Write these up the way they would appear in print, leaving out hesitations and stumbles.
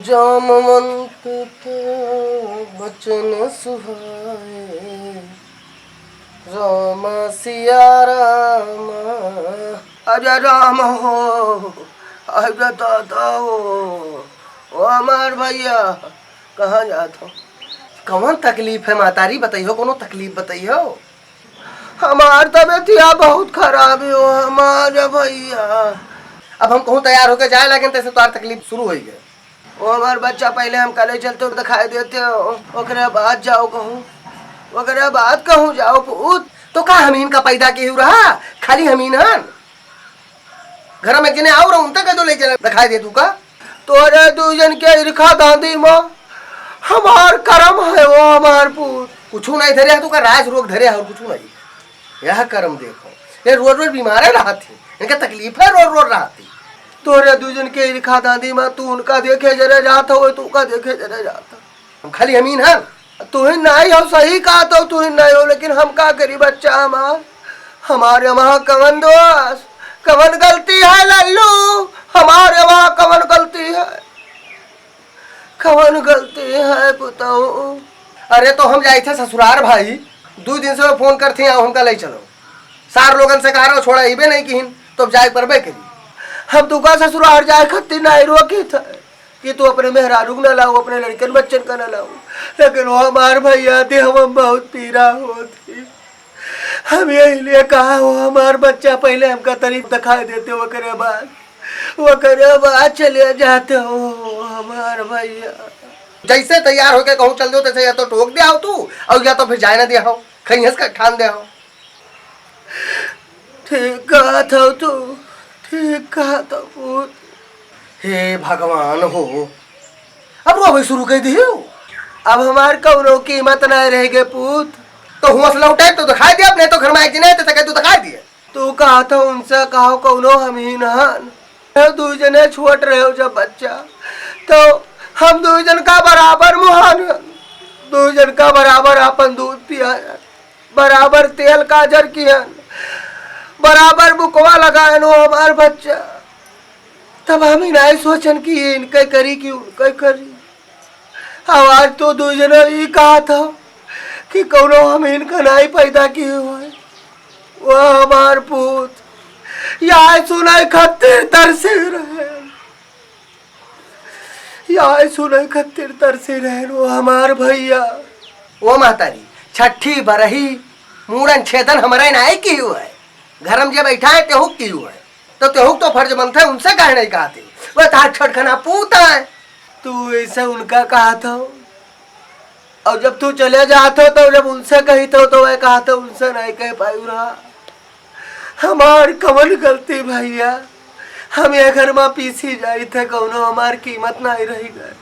जामवंत के बचन सुहाए, राम सिया राम। अरे राम हो, अरे दादा हो, ओ हमार भैया कहाँ जात हो? कौन तकलीफ है मातारी बताइयो, कोनो तकलीफ बताइयो। हमार तबियतिया बहुत खराब हो हमारे भैया। अब हम कहूँ तैयार होके जाए लगे तैसे तुम्हारी तकलीफ शुरू हो गई। ओ हमार बच्चा पहले हम कले चलते दिखाई देते हो, ओकरे बाद जाओ कहूँ, ओकरे बाद कहूँ जाओ पूत। तो का हमीन का पैदा के रहा खाली हमीन हन घर में जिन्हें आओ उन तक तो ले चला दिखाई दे तू का। तोरे दूजन के इरखा दांदी माँ हमार कर्म है वो हमार पूत। कुछ नहीं धरे तू का राज रोग धरे और कुछ नहीं। यह कर्म देखो, ये रोज रोज बीमार रहा थी, इनका तकलीफ है रोज रोज रहा थी। तोरे दूजन के इरखा दादी माँ तू उनका देखे जरे जाता हो, तू का देखे जरे जाता। हम खाली अमीन है, तू ही नहीं हो, सही कहा तो तू ही नहीं हो, लेकिन हम का करी बच्चा हमार। हमारे वहाँ कवन दोष कवन गलती है लल्लू, हमारे वहाँ कवन गलती है, कवन गलती है बताओ। अरे तो हम जाए थे ससुरार भाई, 2 दिन से वो फोन करती हैं हमका ले चलो। सार लोगन से कह रहा छोड़ा ही नहीं की तो जाए परबे करी। हम तू का ससुराल जाए खत्ती नहीं रोकी था कि तू अपने मेहरारू न लाओ, अपने लड़कन बच्चन का न लाओ, लेकिन वो हमार भैया थे, हम बहुत पीरा होती। हम यही लिए कहा वो हमार बच्चा पहले हमका तारीफ दिखाई देते, वो करे बाद चले जाते हो हमार भैया। जैसे तैयार होके कहूँ चल दो तैसे या तो टोक दे आओ तू, और या तो फिर जाए ना दे आओ, कहीं हंस का ठान दे आओ। ठीक कहा था तू, ठीक कहा था पूत। हे भगवान हो, अब वो अभी शुरू कर दियो। अब हमार कौनों कीमत नहीं रहेगी पूत। तो हौसला उठाए तो दिखाई दिया, अपने तो घर में नहीं तो सके तो दिखाई दिए। तू कहा था उनसे कहो कौनो हम ही नहन, दूजने छोट रहे हो जब बच्चा, तो हम दूजन का बराबर मुहान, दूजन का बराबर अपन दूध पिया, बराबर तेल काजर किया, बराबर बुकवा लगाए नो हमार बच्चा। तब हम ही नहीं सोचन कि इनके करी कि उनके करी। आवाज तो दूसरे ही कहा था कि कौनो हम इनका नहीं पैदा किए हुए, वो हमार पूत यहाँ सुनाई खत्तिर तरसे रहे, यहाँ सुनाई खत्तिर तरसे रहे वो हमार भैया। वो मातारी छठी बरही मूरन छेदन हमारा नहीं की हुआ है, घर में जब बैठा है तेहुक की हुआ है, तो तेहुक तो फर्ज बनता है उनसे कहे नहीं कहते, वह तार छटखना पूता है। तू ऐसा उनका कहा था, और जब तू चले जाते तो जब उनसे कही तो वह कहा था उनसे नहीं कह पायु रहा। हमार कवन गलती भैया, हम ये घर में पीछे जाई थे, कौनो हमार कीमत नहीं रही गए।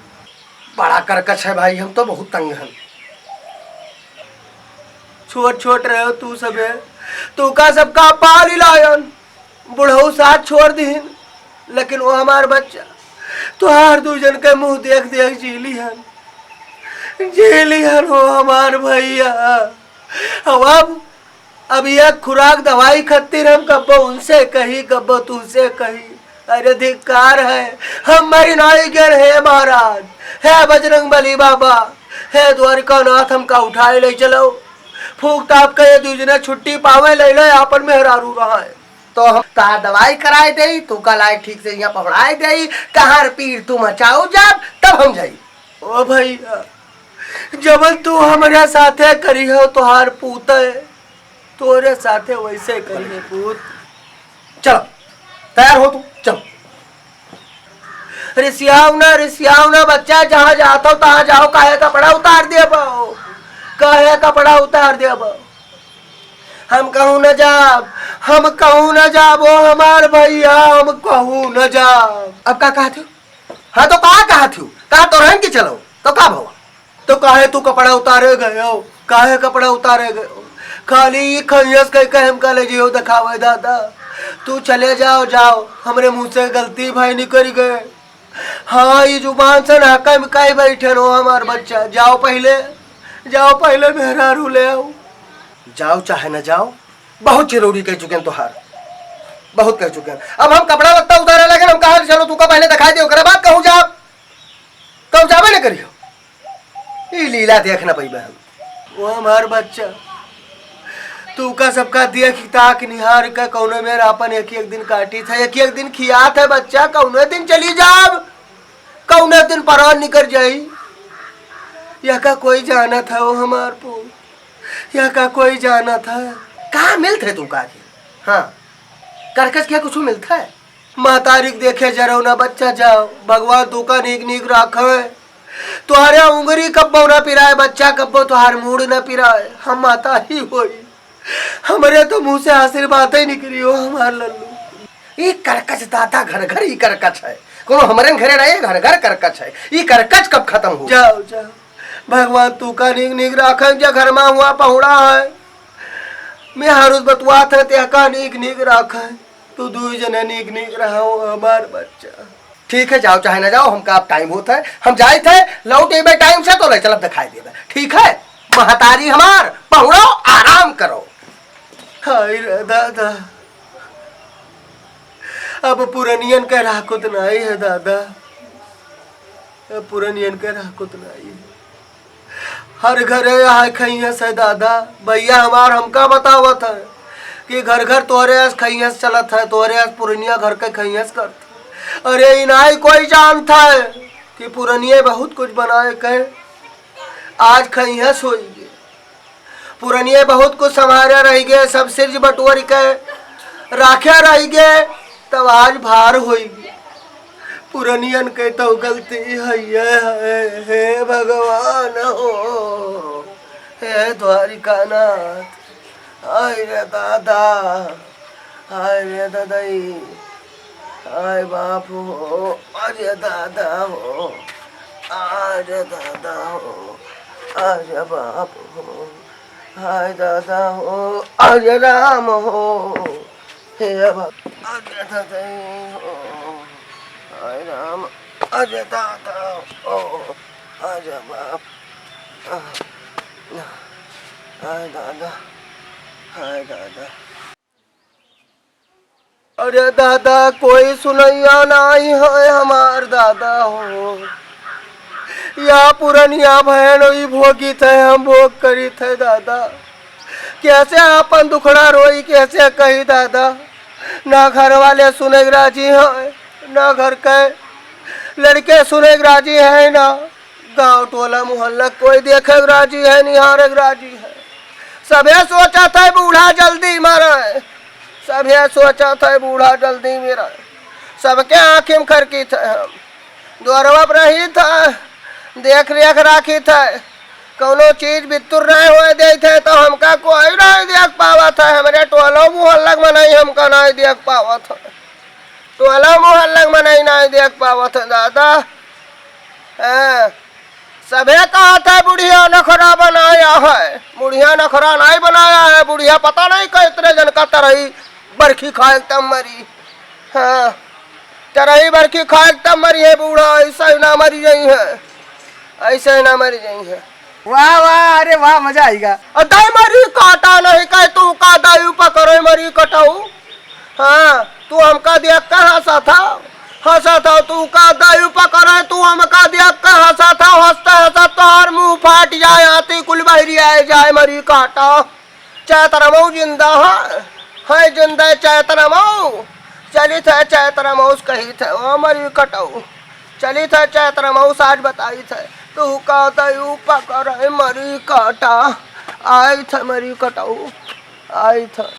बड़ा करकश है भाई, हम तो बहुत तंग हैं। छोट छोट रहे हो तू सब, तू का सबका पाल लायन, बुढ़ऊ साथ छोड़ दीन, लेकिन वो हमार बच्चा तुहार दूजन के मुंह देख देख जी लिहन हो हमार भैया। अब यह खुराक दवाई खत्तिर हम कब्बो उनसे कही कब्बो तुझसे कही। अरे धिक्कार है, हम मरी नाई गिर है महाराज, है बजरंग बली बाबा, है द्वारिका नाथ, हमका उठाए ले चलो, फूक ताप के दूजने छुट्टी पावे ले लो, अपन मेहरारू रहा है तो हम तार दवाई कराए दे, तू का लाए ठीक से यहाँ पकड़ाए दे, कहार पीर तू मचाओ जब तब हम जाई। ओ भैया जब तू हमारे साथे करी हो तुहार पूत है, तोरे साथे वैसे करी है पूत। चलो तैयार हो तू, चलो। रिसियाऊ ना बच्चा, जहाँ जाता हो तहाँ जाओ, काहे कपड़ा उतार दे बाओ, काहे कपड़ा उतार दे बाओ। हम कहूँ न जाब, हम कहूँ न जाबो हमार भैया, हम कहूँ न जाब। अब का कहा थी? हाँ तो कहा थी, कहा तो रहन की चलो, तो का भवा, तो काहे तू कपड़ा उतारे गए हो, काहे कपड़ा उतारे गए हो, खाली खैस कह हम का ले जियो दिखावे दादा। तू चले जाओ, हमरे मुँह से गलती भाई निकल गए। हाँ ये जुबान से नाका में काई बैठे रहो हमार बच्चा, जाओ पहले मेहरारू ले आओ। जाओ चाहे न जाओ, बहुत जरूरी कह चुके हैं तुहार, बहुत कह चुके हैं। अब हम कपड़ा लगता उतारे लगे, हम कहा चलो तू का पहले दिखाई दे, बात कहूँ जाओ। तो अब जाबे न करियो। ये लीला देखना पई हम। वो हमार बच्चा तू का सबका देख ताक निहार का कौनो मेरा अपन एक एक दिन काटी था, एक एक दिन खियात है बच्चा। कौनो दिन चली जाब, कौनो दिन परान निकल जाई। यह का कोई जाना था वो हमार पू, यह का कोई जाना था। कहाँ मिलते है तुमका? हाँ करकस क्या कुछ मिलता है? महतारिक देखे जरौना बच्चा जाओ, भगवान तू का नीक नीक राखे। तुहारे उंगली कब्बो न पिराए बच्चा, कब्बो तुहार मूड न पिराए। हम माता ही होई, हमारे तो मुंह से आशीर्वाद ही निकली हो हमार लल्लू। ये करकच दादा घर घर ही करकच है, कोनो हमारे घरे रहे घर घर करकच है। ये करकच कब खत्म हो? जाओ जाओ, भगवान तू का नीक नीक राखे। जो घर में हुआ पहुड़ा है मैं हर उस बतुआत है ते का नीक नीक राखे। तू दू जने नीक नीक रहो हमार बच्चा। ठीक है जाओ चाहे ना जाओ, हमका अब टाइम होता है, हम जाए थे लौट एबे टाइम से तो ले चलब दिखाई देबे। ठीक है महतारी हमार पहुड़ो आराम करो। हाय रे दादा, अब पुरनियन के राकुत नहीं है दादा, अब पुरनियन के राकुत नहीं है। हर घर आए खैयस है दादा। भैया हमार हमका बतावत है कि घर घर तोहरे खैयस चलत है, तोहरे पुरनिया घर के खैयस करत। अरे इनाई कोई जानता है कि पुरनिये बहुत कुछ बनाए के आज खैयस हो गए। पुरनिये बहुत कुछ संभारे रह गए, सब सिर्ज बटोर के राखे रह गए, तब आज भार हो गए। पुरनियन के तो गलती है। हे भगवान हो, हे द्वारिकानाथ। आय रे दादा, आय रे दादाई, आय बाप हो, अरे दादा हो, अरे दादा हो, अरे बाप हो, हाय दादा हो, अरे राम हो, हे बाप, अरे दादा हो, हाय राम, अरे दादा हो, अरे बाप, हाय दादा, हाय दादा। अरे दादा कोई सुनैया नहीं है हमार दादा हो। या पुरनिया बहन ही भोगी थे, हम भोग करी थे दादा। कैसे अपन दुखड़ा रोई कैसे कही दादा। ना घर वाले सुने राजी है, ना घर के लड़के सुने राजी है, ना गांव टोला मोहल्ला कोई देखे राजी है, निहारे राजी है। सबे सोचा था बूढ़ा जल्दी मरे, सबे सोचा था बूढ़ा जल्दी मेरा। सबके आँखी में खरकी थे, हम द्वारवा पर रही था, देख रेख राखी थे। कौनो चीज बितुर नहीं हुए दे थे तो हमका कोई नहीं देख पावा था। हमारे टोला मोहल्ला में नहीं हमका नहीं देख पावा था, टोला मोहल्ला में नहीं देख पावा था दादा। सबे कहा था बुढ़िया नखरा बनाया है, बुढ़िया नखरा नहीं बनाया है। बुढ़िया पता नहीं कितने जन का तरही बरखी खाए तब मरी। हाँ तरही बरखी खाए तब मरी है, बूढ़ा ऐसा ही ना मरी गई है, ऐसे ही ना मरी गई है। वाह वाह, अरे वाह मजा आएगा। दाई मरी काटा नहीं कह तू का दाई पकड़े मरी कटाऊ। हाँ तू हमका देख कर हंसा था, तू का दाई पकड़े तू हमका देख कर हंसा था। हंसता हंसता तोहर मुंह फाट जाए, आती कुल बहरी आए जाए मरी काटा। चैतरमऊ जिंदा है जिंदा चैतरमऊ चली थे, चैतरमऊ कही थे वो मरी कटाऊ। चली थे चैतरमऊ आज बताई थे तू का दाई पकड़े मरी काटा। आई थे मरी कटाऊ आई थे।